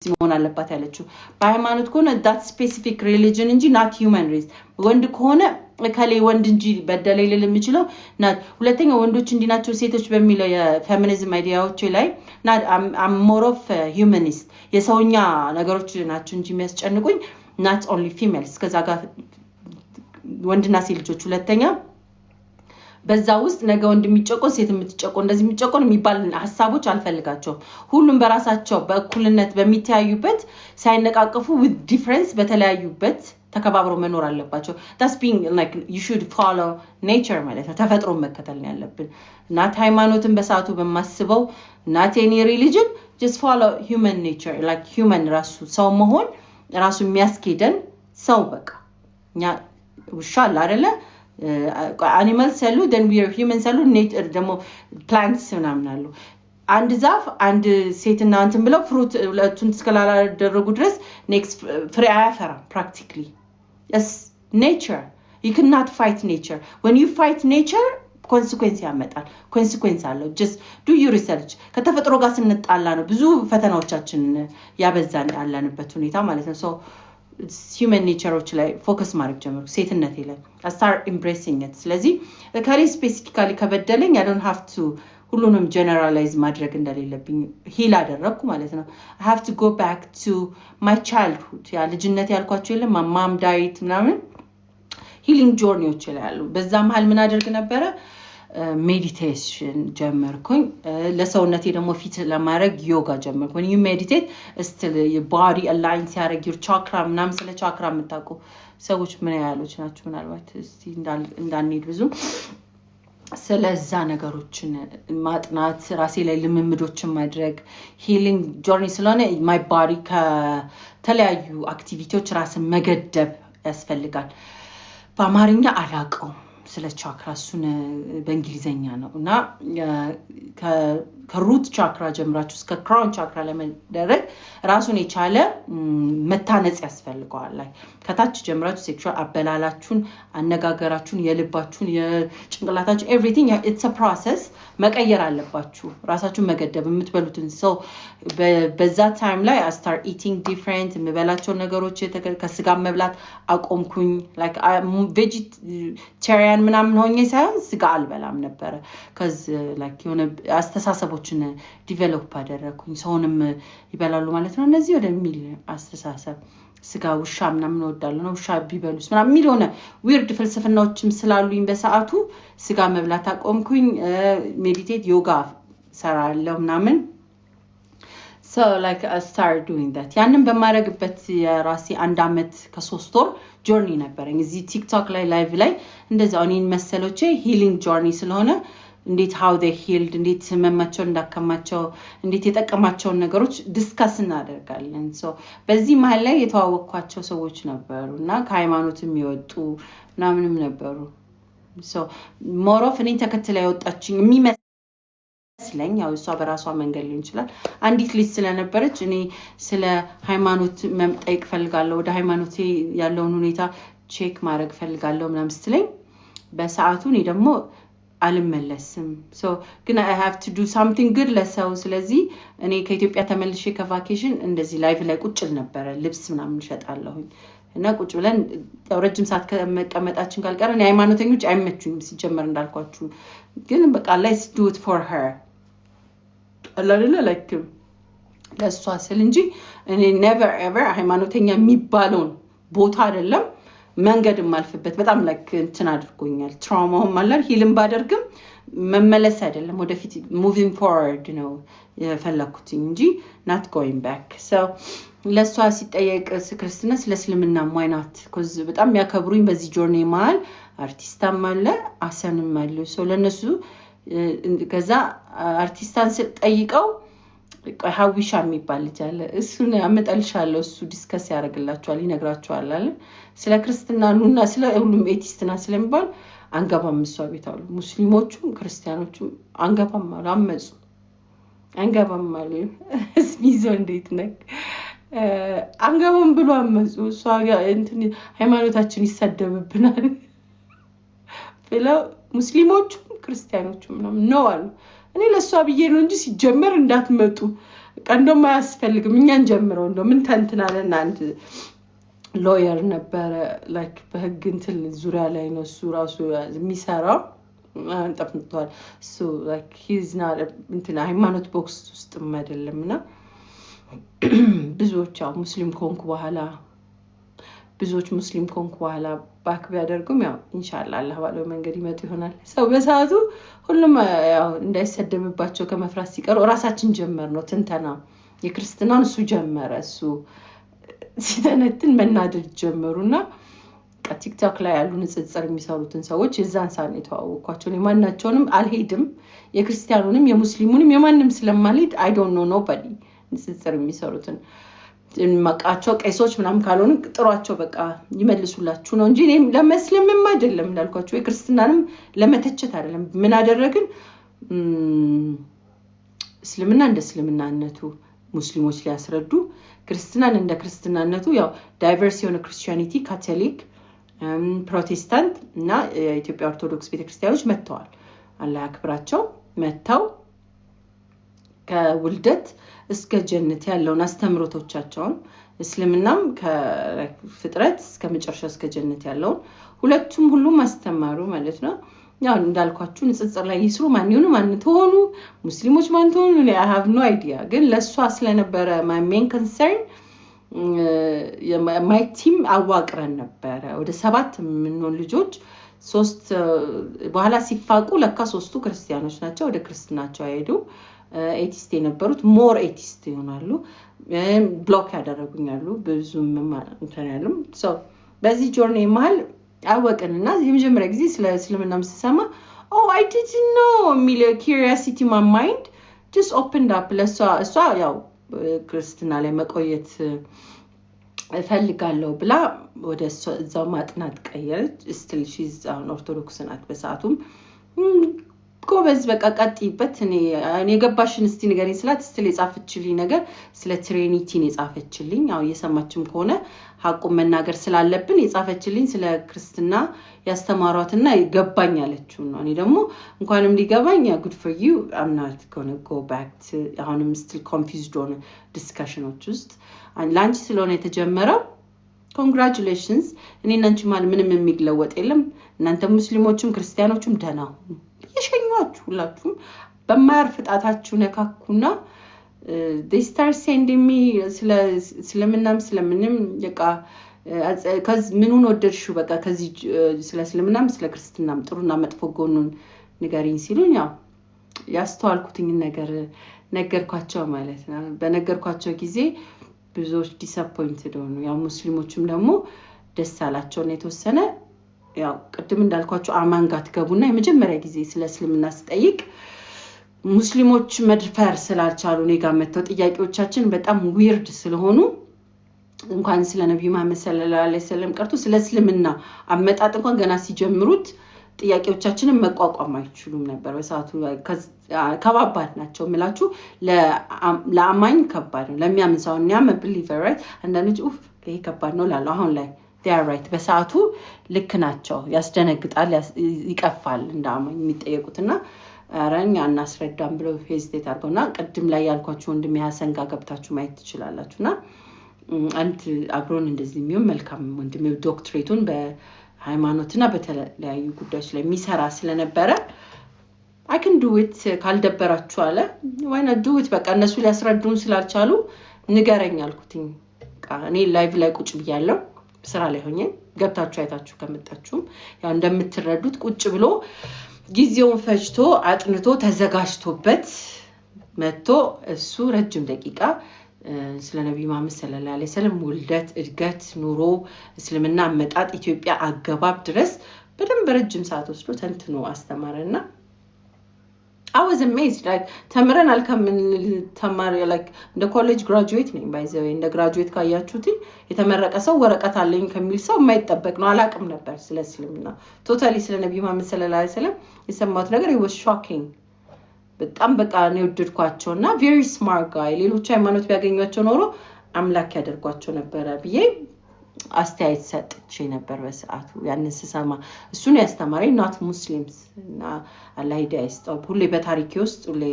መሆን አለባት ያለችው በሃይማኖት ከሆነ that specific religion እንጂ not human race ወንድ ከሆነ ከሌ ወንድ እንጂ በደለ ይልል የሚችለው ናት ሁለተኛ ወንዶች እንዲናቸው ሴቶች በሚለው የፌሚኒዝም አይዲያዎች ላይ not I'm more of a humanist የሰውኛ ነገሮች ናቸው እንጂ የሚያስጨንቁኝ not only females ከዛ ጋር ወንድና ሴት ልጆች ሁለተኛ በዛ ውስጥ ነገ ወንድ የሚጨቆን ሴት የምትጨቆን እንደዚህ የሚጨቆን የሚባል ሐሳቦች አልፈልጋቸው ሁሉም በራሳቸው በእኩልነት በሚታዩበት ሳይነቃቀፉ with difference በተለያዩበት ተከባብሮ መኖር አለባቸው that's being like you should follow nature ማለት ነው ተፈጥሮ መከተል ነው ያለብን not ሃይማኖትን በሳቱ በማስበው not any religion just follow human nature like human ራሱ ሰው መሆን ራሱ የሚያስኬደን ሰው በቃ ኛ ውሻል አይደለ animals cell then we are humans cell nature demo plants ምናምን አሉ አንድ ዛፍ አንድ ሴትና አንተም ብለው ፍሩት ሁለቱን ተስከላላ ደረጉ ድረስ next ፍሬ አያፈራ practically yes nature you cannot fight nature when you fight nature consequence ያመጣል consequence አለው just do your research ከተፈጥሮ ጋር ስንጣላ ነው ብዙ ፈተናዎቻችን ያበዛን ያለንበት ሁኔታ ማለት ነው so it's human nature ላይ ፎከስ ማድረግ ጀመርኩ ሴትነቴ ላይ I start embracing it ስለዚህ ካሊ ስፔሲፊካሊ ከበደለኝ I don't have to ሁሉንም generalize ማድረግ እንደሌለብኝ ሂል አደረኩ ማለት ነው I have to go back to my childhood ያ ልጅነት ያልኳቸው የለም ማም ዳይት ምናምን healing journeyዎች ላይ አሉ በዛ መሃል ምን አደርግ ነበር meditation ጀመርኩኝ ለሰውነቴ ደግሞ ፊት ለማድረግ ዮጋ ጀመርኩ when you meditate still your body aligns ያረግ your chakra ምናምን ስለ chakra የምታውቁ ሰዎች ምን ያሉት ናቸው ምናልባት እስቲ እንዳንሄድ ብዙ ስለዛ ነገሮችን ማጥናት ራሴ ላይ ልምምዶችን ማድረግ healing journey ስለሆነ my body ከተለያዩ አክቲቪቲዎች ራስን መገደብ ያስፈልጋል በአማርኛ አላቀው ስለ ቻክራ እሱን በእንግሊዘኛ ነውና ከሩት ቻክራ ጀምራችሁ እስከ ክራውን ቻክራ ለመደረግ ራሱን የቻለ መታነጽ ያስፈልጋል ላይ ከታች ጀምራችሁ ሴክሹዋል አበላላችሁን አነጋገራችሁን የልባችሁን የጭንቅላታችሁ everything it's a process መቀየር አለባችሁ ራሳችሁን መገደብ የምትበሉትን ሰው በዛ ታይም ላይ I start eating different የምበላቸው ነገሮች ከስጋ መብላት አቆምኩኝ like I'm vegetarian ምናምን ሆኜ ሳይሆን ስጋ አልበላም ነበር cuz like የሆነ አስተሳሰቦችን ዲቨሎፕ አደረኩኝ ሰውንም ይበላሉ ማለት ነው እነዚህ ወደሚል አስተሳሰብ ስጋ ውሻ ምናምን ወዳለው ነው ውሻ ቢበሉስ ምናምን ሚሊዮነ ዊርድ ፍልስፍናዎችም ስላሉኝ በሰዓቱ ስጋ መብላት አቆምኩኝ ሜዲቴት ዮጋ ሰራለው ምናምን so like I started doing that ያንን በማረግበት የራሴ አንድ አመት ከ3 ወር ጆርኒ ነበርኝ እዚህ ቲክቶክ ላይ ላይቭ ላይ እንደዛው እኔን መሰሎቼ healing journey ስለሆነ እንዴት how they healed እንዴት መማቸው እንዳከማቸው እንዴት የጠቀማቸው ነገሮች ዲስከስ እናደርጋለን so በዚህ መሃል ላይ የተዋወቅኳቸው ሰዎች ነበሩና ከሃይማኖትም ይወጡ ምናምንም ነበሩ so more of እኔን ተከትላ ያወጣችኝ የሚመስለኝ ያው እሷ በራሷ መንገድ ሊሆን ይችላል አንዲት ልጅ ስለነበረች እኔ ስለ ሃይማኖት መምጠይቅ ፈልጋለሁ ወደ ሃይማኖቴ ያለውን ሁኔታ ቼክ ማድረግ ፈልጋለሁ ምናምን ስትለኝ በሰዓቱ እኔ ደግሞ አልመለስም so ግን I have to do something good ለሰው ስለዚህ እኔ ከኢትዮጵያ ተመልሼ ከቫኬሽን እንደዚህ ላይቭ ላይ ቁጭል ነበር ልብስ ምናምን ሸጣለሁኝ እና ቁጭ ብለን ረጅም ሰዓት ከመቀመጣችን ካልቀረን ሃይማኖተኞች አይመቹኝም ሲጀመር እንዳልኳችሁ ግን በቃ let's do it for her አላለ like ለሷ ስል እንጂ እኔ never ever ሃይማኖተኛ የሚባለውን ቦታ አይደለም መንገድ ማልፈበት በጣም like እንትን አድርጎኛል ትራውማው ማለት ሂልም ባደርግም መመለስ አይደለም ወደፊት moving forward ነው የፈለኩት እንጂ not going back so ለሷ ሲጠየቅ ክርስትና ስለስልምና why not cuz በጣም ያከብሩኝ በዚህ ጆርኒ መሃል አርቲስታም አለ አሰንም አለ so ለነሱ ከዛ አርቲስታን ሲጠይቀው ሀዊሻ የሚባል ልጅ አለ እሱን አመጣልሻለሁ እሱ ዲስከስ ያደርግላችኋል ይነግራችኋል አለ ስለ ክርስቲያኑና ስለ ሁሉም ኤቲስትና ስለሚባል አንገባም እሷ ቤት አሉ ሙስሊሞቹም ክርስቲያኖቹም አንገባም አሉ አመጹ አንገባም አሉ እስሚዞ እንዴት ነክ አንገባም ብሎ አመጹ እሷ እንትን ሃይማኖታችን ይሰደብብናል ብለው ሙስሊሞቹም ክርስቲያኖቹም ነው አሉ እኔ ለሷ ብዬ ነው እንጂ ሲጀመር እንዳትመጡ ቀንዶም አያስፈልግም እኛን ጀምረው እንደው ምን ተንትናለና አንድ ሎየር ነበር ላይክ በህግ እንትን ዙሪያ ላይ ነው እሱ ራሱ የሚሰራው ጠፍቷል so like he's not እንትን ሃይማኖት ቦክስ ውስጥ አይደለምና ብዙዎች ሙስሊም ኮንኩ በኋላ ባክ ቢያደርጉም ያው ኢንሻአላህ አላህ ባለው መንገድ ይመጡ ይሆናል ሰው በሰዓቱ ሁሉም ያው እንዳይሰደብባቸው ከመፍራት ሲቀር ራሳችን ጀመር ነው ትንተና የክርስትናን እሱ ጀመረ እሱ ሲተነትን መናደድ ጀመሩና ቲክቶክ ላይ ያሉ ንጽጽር የሚሰሩትን ሰዎች የዛን ሳን የተዋወቅኳቸው ነው ማናቸውንም አልሄድም የክርስቲያኑንም የሙስሊሙንም የማንንም ስለማልሄድ I don't know nobody ንጽጽር የሚሰሩትን ማቃቸው ቀይሶች ምናምን ካልሆነ ጥሯቸው በቃ ይመልሱላችሁ ነው እንጂ እኔም ለመስለምም አይደለም እንዳልኳችሁ የክርስትናንም ለመተቸት አይደለም ምን አደረግን እስልምና እንደ እስልምናነቱ ሙስሊሞች ሊያስረዱ ክርስትናን እንደ ክርስትናነቱ ያው ዳይቨርስ የሆነ ክርስቲያኒቲ ካቶሊክ ፕሮቴስታንት እና የኢትዮጵያ ኦርቶዶክስ ቤተክርስቲያኖች መጥተዋል አላህ ያክብራቸው መጥተው ከውልደት እስከ ጀነት ያለውን አስተምሮቶቻቸውን እስልምናም ከፍጥረት እስከ መጨረሻ እስከ ጀነት ያለውን ሁሉም አስተማሩ ማለት ነው ያው እንዳልኳችሁ ንጽጽር ላይ ይስሩ ማን ይሁን ማን ተሆኑ ሙስሊሞች ማን ተሆኑ I have no idea ግን ለሷ ስለነበረ my main concern my team አዋቅረን ነበር ወደ 7 ምንሆን ልጆች 3 በኋላ ሲፋቁ ለካ 3ቱ ክርስቲያኖች ናቸው ወደ ክርስትናቸው አይሄዱ ኤቲስት የነበሩት ሞር ኤቲስት ይሆናሉ ብሎክ ያደረጉኛሉ ብዙም እንተናለም so በዚህ ጆርኒ መሃል አወቅንና የመጀመሪያ ጊዜ ስለ እስልምናም ሲሰማ oh I didn't know ሚለ curiosity my mind just opened up ለሷ ያው ክርስትና ላይ መቆየት ፈልጋለሁ ብላ ወደ እዛው ማጥናት ቀየረች still she's an orthodox ናት በሰዓቱም ጎበዝ በቃ ቀጥይበት እኔ የገባሽን እስቲ ንገሪኝ ስላት still የጻፈችልኝ ነገር ስለ ትሪኒቲን የጻፈችልኝ ያው እየሰማችም ከሆነ ሐቁን መናገር ስላለብን የጻፈችልኝ ስለ ክርስትና ያስተማሯትና ይገባኝ አለችው ነው እኔ ደግሞ እንኳንም ሊገባኝ good for you I'm not going to go back to አሁንም still confused on discussions ውስጥ ላንች ስለሆነ የተጀመረው congratulations እኔና አንቺ ማለት ምንም የሚግለወጥ የለም እናንተ ሙስሊሞችም ክርስቲያኖችም ደህና የሸኛችሁ ሁላችሁም በማያርፍ ጣታችሁ ነካኩና they start sending me ስለምናም ስለምንም በቃ ከዚ ምኑን ወደድሽው በቃ ከዚህ ስለ እስልምናም ስለ ክርስትናም ጥሩና መጥፎ ጎኑን ንገሪኝ ሲሉኝ ያው ያስተዋልኩትኝ ነገር ነገርኳቸው ማለት ነው በነገርኳቸው ጊዜ ብዙዎች ዲስአፖይንትድ ሆኑ ያው ሙስሊሞችም ደግሞ ደስ አላቸውና የተወሰነ ያው ቅድም እንዳልኳችሁ አማንጋት ገቡና የመጀመሪያ ጊዜ ስለ እስልምና ስጠይቅ ሙስሊሞች መድፈር ስላልቻሉ ነው ጋር መተው ጥያቄዎቻችን በጣም ዊርድ ስለሆኑ እንኳን ስለ ነብዩ መሐመድ ሰለላሁ ዐለይሂ ወሰለም ቀርቶ ስለ እስልምና አመጣጥ እንኳን ገና ሲጀምሩት ጥያቄዎቻችንን መቋቋም አይችሉም ነበር በሰዓቱ ከባባድ ናቸው ማለት ለአማኝ ከባድ ነው ለሚያምን ሰው ኛም believer right አንዳንዶች ይሄ ከባድ ነው ላለው አሁን ላይ they are right በሰዓቱ ልክ ናቸው ያስደነግጣል ይቀፋል እንዳማኝ የሚጠየቁትና አራኛ እናስረዳም ብለው ሄዚቴት አድርገውና ቀድም ላይ ያልኳችሁ ወንድም ያሰን ጋር ገብታችሁ ማየት ትችላላችሁና አንድ አብሮን እንደዚህ የሚሆን መልካም ወንድም ዶክትሬቱን በሃይማኖትና በተለያዩ ጉዳዮች ላይ የሚሰራ ስለነበረ I can do it ካልደበራችሁ አለ why not do it በቃ እነሱ ሊያስረዱን ስላልቻሉ ንገረኝ አልኩትኝ እኔ ላይቭ ላይ ቁጭ ብያለሁ ስራ ላይ ሆኜ ገብታችሁ አይታችሁ ከመጣችሁም ያው እንደምትረዱት ቁጭ ብሎ ጊዜውን ፈጅቶ አጥንቶ ተዘጋጅቶበት መጥቶ እሱ ረጅም ደቂቃ ስለ ነብዩ መሐመድ ሰለላሁ ዐለይሂ ወሰለም ውልደት እድገት ኑሮ እስልምና አመጣጥ ኢትዮጵያ አገባብ ድረስ በደንብ ረጅም ሰዓት ወስዶ ተንትኖ አስተማረና I was amazed like ተምረን አልከምን ተማሪ like እንደ ኮሌጅ ግራጁዌት ነኝ by the way እንደ ግራጁዌት ካያችሁት የተመረቀ ሰው ወረቀት አለኝ ከሚል ሰው የማይጠበቅ ነው አላቅም ነበር ስለ እስልምና ቶታሊ ስለ ነብዩ መሐመድ ሰለላሁ ዐለይሂ ወሰለም የሰማሁት ነገር it was shocking በጣም በቃ ነው ወደድኳቸውና very smart guy ሌሎች ሃይማኖት ቢያገኙአቸው ኖሮ አምላክ ያደርጓቸው ነበር ብዬ አስተያየት ሰጥቼ ነበር በሰዓቱ ያንን ሲሰማ እሱን ያስተማረኝ not muslims እና አላህ ሂዳያ ይስጠው ሁሌ በታሪክ ውስጥ ሁሌ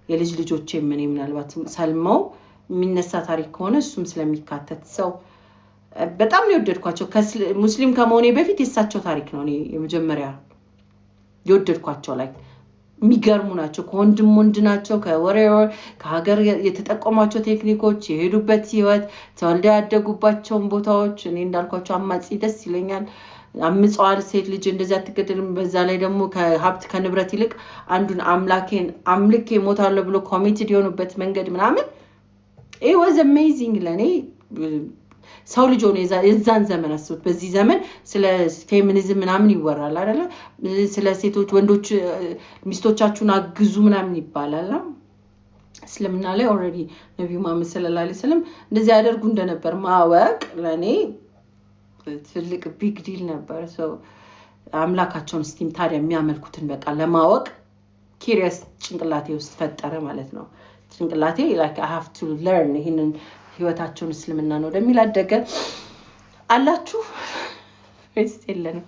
የልጅ ልጆቼ ምን ምናልባት ሰልመው የሚነሳ ታሪክ ከሆነ እሱም ስለሚካተት ሰው በጣም ነው የወደድኳቸው ሙስሊም ከመሆኔ በፊት የሳቸው ታሪክ ነው እኔ የመጀመሪያ የወደድኳቸው ላይ የሚገርሙ ናቸው ከወንድም ወንድ ናቸው ከወሬው ከሀገር የተጠቀሟቸው ቴክኒኮች የሄዱበት ህይወት ተወልደ ያደጉባቸው ቦታዎች እኔ እንዳልኳቸው አማጺ ደስ ይለኛል አምጿል ሴት ልጅ እንደዛ ተከተልም በዛ ላይ ደግሞ ከሀብት ከንብረት ይልቅ አንዱን አምልኬ ሞታለሁ ብሎ ኮሚትድ የሆኑበት መንገድ ምናምን it was amazing ለኔ ሰው ልጅ ሆነ የዛን ዘመን አስቡት በዚህ ዘመን ስለ ፌሚኒዝም ምናምን ይወራል አይደለ ስለ ሴቶች ወንዶች ሚስቶቻችሁን አግዙ ምናምን ይባላል እስልምና ላይ ኦሬዲ ነብዩ መሐመድ ሰለላሁ ዐለይሂ ወሰለም እንደዚህ ያደርጉ እንደነበር ማወቅ ለኔ ትልቅ ቢግ ዲል ነበር ሰው አምላካቸውን ስቲም ታዲያ የሚያመልኩትን በቃ ለማወቅ ኪሪየስ ጭንቅላቴ ውስጥ ፈጠረ ማለት ነው ጭንቅላቴ like I have to learn ይሄንን ህይወታቸውን እስልምና ነው እንደሚል አደገ አላችሁ ፌስት የለንም